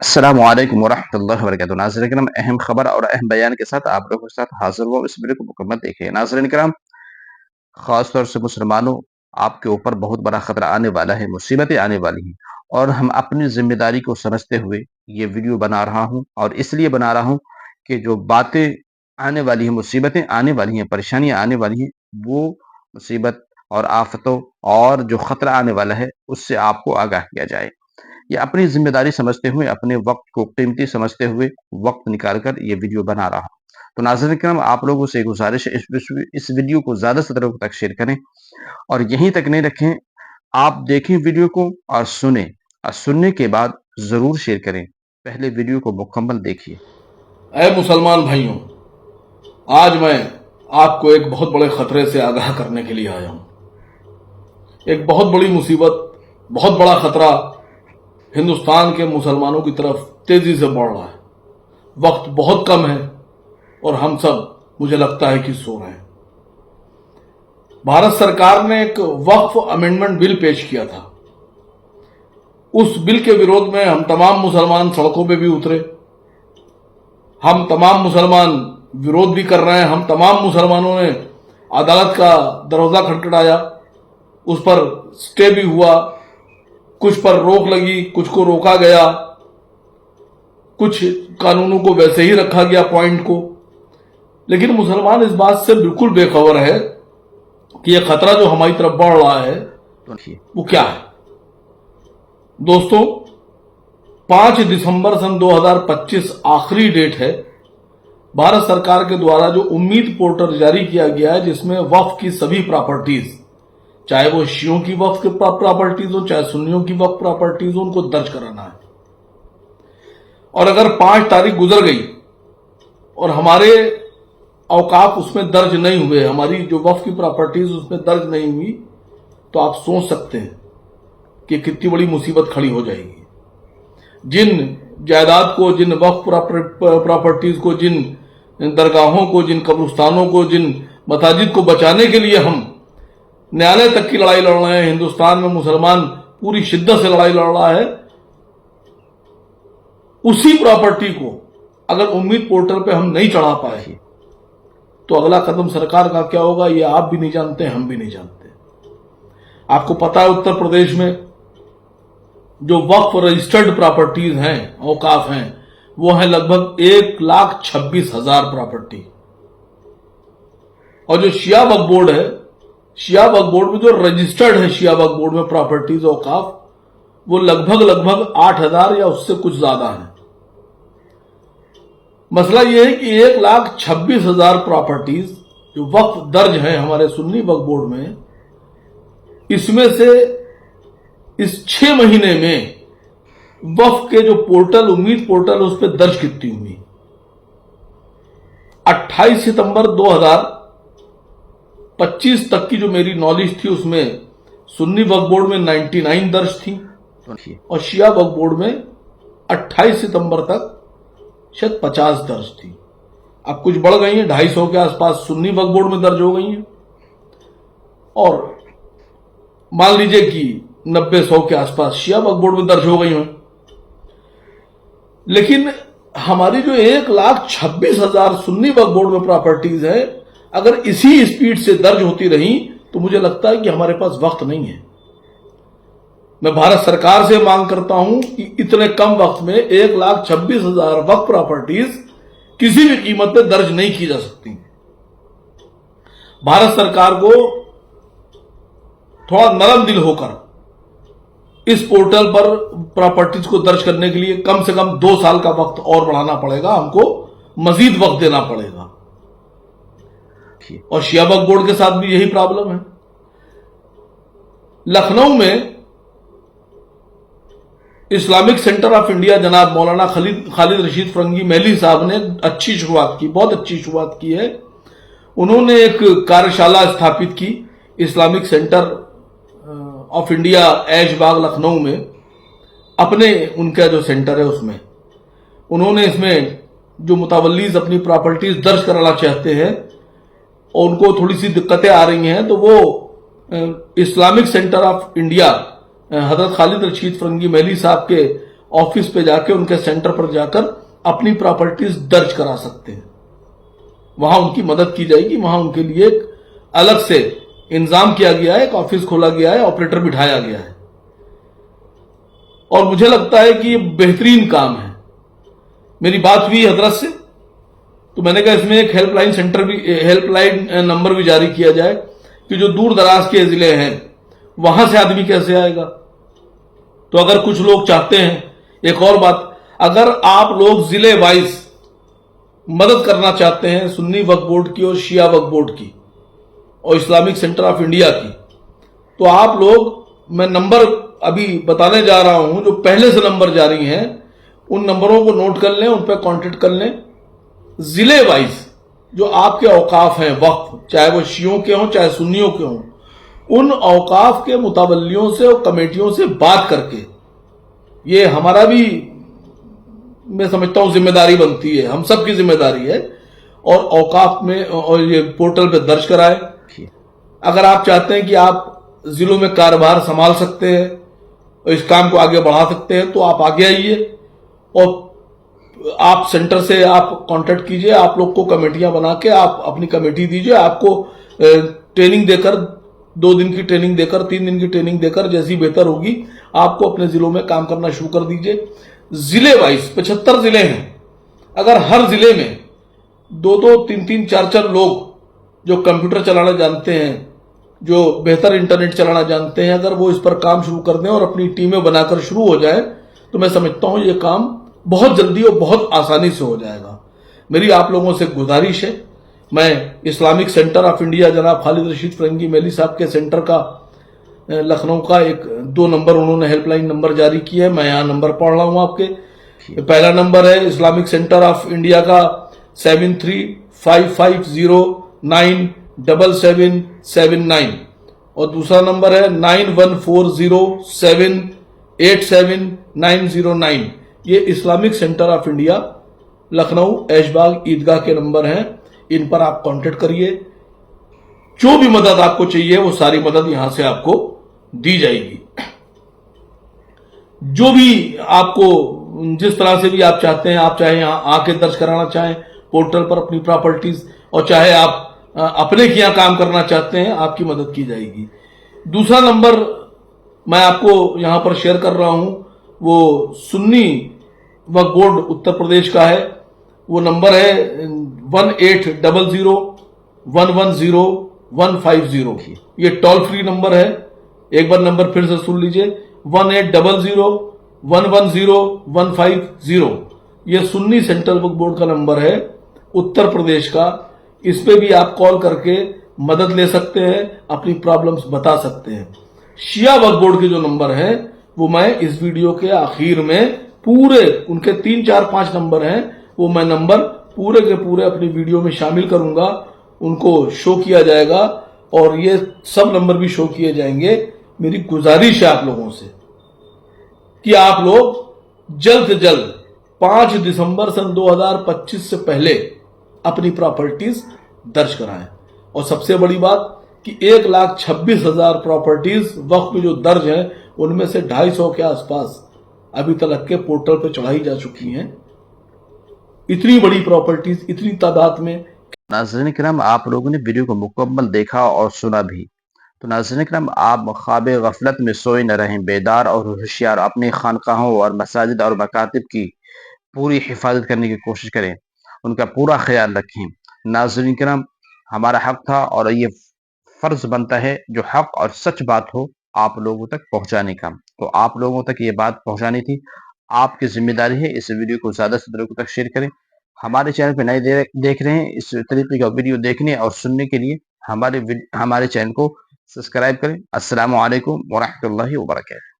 अस्सलामु अलैकुम वरहमतुल्लाहि वबरकातुहू। नाज़रीन किराम, अहम खबर और अहम बयान के साथ आप लोगों के साथ हाज़िर हुआ। इस वीडियो को मुकम्मल देखिए। नाज़रीन किराम, ख़ास तौर से मुसलमानों, आपके ऊपर बहुत बड़ा ख़तरा आने वाला है, मुसीबतें आने वाली हैं और हम अपनी ज़िम्मेदारी को समझते हुए ये वीडियो बना रहा हूँ और इसलिए बना रहा हूँ कि जो बातें आने वाली हैं, मुसीबतें आने वाली हैं, परेशानियाँ आने वाली हैं, वो मुसीबत और आफ़तों और जो ख़तरा आने वाला है, उससे आपको आगाह किया जाए। ये अपनी ज़िम्मेदारी समझते हुए, अपने वक़्त को कीमती समझते हुए, वक़्त निकाल कर ये वीडियो बना रहा हूँ। तो नाज़रीन किराम, आप लोगों से गुज़ारिश है, इस वीडियो को ज़्यादा से ज़्यादा लोगों तक शेयर करें और यहीं तक नहीं रखें, आप देखें वीडियो को और सुनें और सुनने के बाद ज़रूर शेयर करें। पहले वीडियो को मुकम्मल देखिए। ऐ मुसलमान भाइयों, आज मैं आपको एक बहुत बड़े खतरे से आगाह करने के लिए आया हूं। एक बहुत बड़ी मुसीबत, बहुत बड़ा खतरा हिंदुस्तान के मुसलमानों की तरफ तेजी से बढ़ रहा है। वक्त बहुत कम है और हम सब, मुझे लगता है कि सो रहे हैं। भारत सरकार ने एक वक्फ अमेंडमेंट बिल पेश किया था। उस बिल के विरोध में हम तमाम मुसलमान सड़कों पे भी उतरे। हम तमाम मुसलमान विरोध भी कर रहे हैं। हम तमाम मुसलमानों ने अदालत का दरवाजा खटखटाया, उस पर स्टे भी हुआ, कुछ पर रोक लगी, कुछ को रोका गया, कुछ कानूनों को वैसे ही रखा गया पॉइंट को। लेकिन मुसलमान इस बात से बिल्कुल बेखबर है कि यह खतरा जो हमारी तरफ बढ़ रहा है वो क्या है। दोस्तों, 5 दिसंबर सन 2025 आखिरी डेट है। भारत सरकार के द्वारा जो उम्मीद पोर्टल जारी किया गया है, जिसमें वक्फ की सभी प्रॉपर्टीज, चाहे वो शियों की वक्फ की प्रॉपर्टीज हो, चाहे सुन्नियों की वक्फ प्रॉपर्टीज हो, उनको दर्ज कराना है। और अगर 5 तारीख गुजर गई और हमारे औकाफ उसमें दर्ज नहीं हुए, हमारी जो वक्फ की प्रॉपर्टीज उसमें दर्ज नहीं हुई, तो आप सोच सकते हैं कि कितनी बड़ी मुसीबत खड़ी हो जाएगी। जिन जायदाद को, जिन वक्फ प्रॉपर्टीज को, जिन दरगाहों को, जिन कब्रिस्तानों को, जिन मसाजिद को बचाने के लिए हम न्यायालय तक की लड़ाई लड़ रहे हैं, हिंदुस्तान में मुसलमान पूरी शिद्दत से लड़ाई लड़ रहा है, उसी प्रॉपर्टी को अगर उम्मीद पोर्टल पे हम नहीं चढ़ा पाए तो अगला कदम सरकार का क्या होगा, ये आप भी नहीं जानते, हम भी नहीं जानते। आपको पता है, उत्तर प्रदेश में जो वक्फ रजिस्टर्ड प्रॉपर्टीज हैं, औकाफ हैं, वो है लगभग 1,26,000 प्रॉपर्टी। और जो शिया वक्फ बोर्ड है, शिया वक्फ बोर्ड में जो रजिस्टर्ड है, शिया वक्फ बोर्ड में प्रॉपर्टीज औकाफ, वो लगभग 8,000 या उससे कुछ ज्यादा है। मसला यह है कि 1,26,000 प्रॉपर्टीज जो वक्फ दर्ज है हमारे सुन्नी वक्फ बोर्ड में, इसमें से इस 6 महीने में वक्फ के जो पोर्टल, उम्मीद पोर्टल, उस पर दर्ज कितनी हुई। 28 सितंबर 2025 तक की जो मेरी नॉलेज थी, उसमें सुन्नी वक्फ बोर्ड में 99 दर्ज थी और शिया वक्फ बोर्ड में 28 सितंबर तक शायद 50 दर्ज थी। अब कुछ बढ़ गई हैं, 250 के आसपास सुन्नी वक्फ बोर्ड में दर्ज हो गई हैं और मान लीजिए कि 90-100 के आसपास शिया वक्फ बोर्ड में दर्ज हो गई हैं। लेकिन हमारी जो 1,26,000 सुन्नी वक्फ बोर्ड में प्रॉपर्टीज है, अगर इसी स्पीड से दर्ज होती रही तो मुझे लगता है कि हमारे पास वक्त नहीं है। मैं भारत सरकार से मांग करता हूं कि इतने कम वक्त में 1,26,000 वक्फ प्रॉपर्टीज किसी भी कीमत पे दर्ज नहीं की जा सकती। भारत सरकार को थोड़ा नरम दिल होकर इस पोर्टल पर प्रॉपर्टीज को दर्ज करने के लिए कम से कम 2 साल का वक्त और बढ़ाना पड़ेगा, हमको मजीद वक्त देना पड़ेगा। और शिया वक्फ बोर्ड के साथ भी यही प्रॉब्लम है। लखनऊ में इस्लामिक सेंटर ऑफ इंडिया जनाब मौलाना खालिद रशीद फरंगी महली साहब ने अच्छी शुरुआत की, बहुत अच्छी शुरुआत की है। उन्होंने एक कार्यशाला स्थापित की Islamic centre of India Aishbagh Lucknow में, अपने उनका जो सेंटर है उसमें। उन्होंने इसमें जो मुतावल्लीज अपनी प्रॉपर्टीज दर्ज कराना चाहते हैं और उनको थोड़ी सी दिक्कतें आ रही हैं, तो वो इस्लामिक सेंटर ऑफ इंडिया हजरत खालिद रशीद फरंगी महली साहब के ऑफिस पे जाके उनके सेंटर पर जाकर अपनी प्रॉपर्टीज दर्ज करा सकते हैं। वहां उनकी मदद की जाएगी, वहां उनके लिए एक अलग से इंतजाम किया गया है, एक ऑफिस खोला गया है, ऑपरेटर बिठाया गया है। और मुझे लगता है कि ये बेहतरीन काम है। मेरी बात हुई हजरत से, तो मैंने कहा इसमें एक हेल्पलाइन सेंटर भी, हेल्पलाइन नंबर भी जारी किया जाए कि जो दूर दराज के जिले हैं वहां से आदमी कैसे आएगा। तो अगर कुछ लोग चाहते हैं, एक और बात, अगर आप लोग जिले वाइज मदद करना चाहते हैं सुन्नी वक्फ बोर्ड की और शिया वक्फ बोर्ड की और इस्लामिक सेंटर ऑफ इंडिया की, तो आप लोग, मैं नंबर अभी बताने जा रहा हूं, जो पहले से नंबर जारी हैं उन नंबरों को नोट कर लें, उन पर कांटेक्ट कर लें। जिले वाइज जो आपके औकाफ हैं वक्फ, चाहे वो शियों के हों चाहे सुन्नियों के हों, उन औकाफ के मुतवल्लियों से और कमेटियों से बात करके, ये हमारा भी, मैं समझता हूं, जिम्मेदारी बनती है, हम सबकी जिम्मेदारी है, और औकाफ में और ये पोर्टल पे दर्ज कराएं। अगर आप चाहते हैं कि आप जिलों में कारोबार संभाल सकते हैं और इस काम को आगे बढ़ा सकते हैं, तो आप आगे आइए और आप सेंटर से आप कांटेक्ट कीजिए। आप लोग को कमेटियां बना के आप अपनी कमेटी दीजिए, आपको ट्रेनिंग देकर, 2 दिन की ट्रेनिंग देकर, 3 दिन की ट्रेनिंग देकर, जैसी बेहतर होगी, आपको अपने जिलों में काम करना शुरू कर दीजिए। जिले वाइज 75 जिले हैं, अगर हर जिले में 2-2, 3-3, 4-4 लोग जो कंप्यूटर चलाना जानते हैं, जो बेहतर इंटरनेट चलाना जानते हैं, अगर वो इस पर काम शुरू कर दें और अपनी टीमें बनाकर शुरू हो जाए, तो मैं समझता हूं ये काम बहुत जल्दी और बहुत आसानी से हो जाएगा। मेरी आप लोगों से गुजारिश है, मैं इस्लामिक सेंटर ऑफ इंडिया जनाब खालिद रशीद फरंगी मेली साहब के सेंटर का, लखनऊ का, 2 नंबर उन्होंने हेल्पलाइन नंबर जारी किया है, मैं यहां नंबर पढ़ रहा हूं आपके। पहला नंबर है इस्लामिक सेंटर ऑफ इंडिया का 7355097779 और दूसरा नंबर है 9140787909। ये Islamic centre of India Lucknow Aishbagh Eidgah के नंबर हैं, इन पर आप कांटेक्ट करिए। जो भी मदद आपको चाहिए वो सारी मदद यहां से आपको दी जाएगी। जो भी आपको, जिस तरह से भी आप चाहते हैं, आप चाहे यहां आके दर्ज कराना चाहें पोर्टल पर अपनी प्रॉपर्टीज, और चाहे आप अपने यहां काम करना चाहते हैं, आपकी मदद की जाएगी। दूसरा नंबर मैं आपको यहां पर शेयर कर रहा हूं, वो सुन्नी वक्फ बोर्ड उत्तर प्रदेश का है। वो नंबर है 1800110150। ये टोल फ्री नंबर है। एक बार नंबर फिर से सुन लीजिए, 1800110150। ये सुन्नी सेंट्रल वक्फ बोर्ड का नंबर है, उत्तर प्रदेश का। इस पे भी आप कॉल करके मदद ले सकते हैं, अपनी प्रॉब्लम्स बता सकते हैं। शिया वक्फ बोर्ड के जो नंबर हैं वो मैं इस वीडियो के आखिर में पूरे, उनके 3, 4, 5 नंबर हैं, वो मैं नंबर पूरे के पूरे अपनी वीडियो में शामिल करूंगा, उनको शो किया जाएगा और ये सब नंबर भी शो किए जाएंगे। मेरी गुजारिश है आप लोगों से कि आप लोग जल्द से जल्द 5 दिसंबर सन 2025 से पहले अपनी प्रॉपर्टीज दर्ज कराएं। और सबसे बड़ी बात कि 1,26,000 प्रॉपर्टीज वक्त में जो दर्ज हैं, उनमें से 250 के आसपास अभी तक के पोर्टल पे चढ़ाई जा चुकी हैं। इतनी बड़ी प्रॉपर्टीज, इतनी तादाद में। नाज़रीन किराम, आप लोगों ने वीडियो को मुकम्मल देखा और सुना भी। तो नाज़रीन किराम, आप ख्वाब गफलत में सोए न रहें, बेदार और होशियार अपनी खानकाहों और मसाजिद और मकातिब की पूरी हिफाजत करने की कोशिश करें, उनका पूरा ख्याल रखें। नाज़रीन किराम, हमारा हक था और ये फ़र्ज़ बनता है जो हक और सच बात हो आप लोगों तक पहुंचाने का। तो आप लोगों तक ये बात पहुंचानी थी, आपकी जिम्मेदारी है। इस वीडियो को ज़्यादा से ज़्यादा लोगों तक शेयर करें। हमारे चैनल पे नए देख रहे हैं, इस तरीके का वीडियो देखने और सुनने के लिए हमारे चैनल को सब्सक्राइब करें। अस्सलामु अलैकुम व रहमतुल्लाहि व बरकातहू।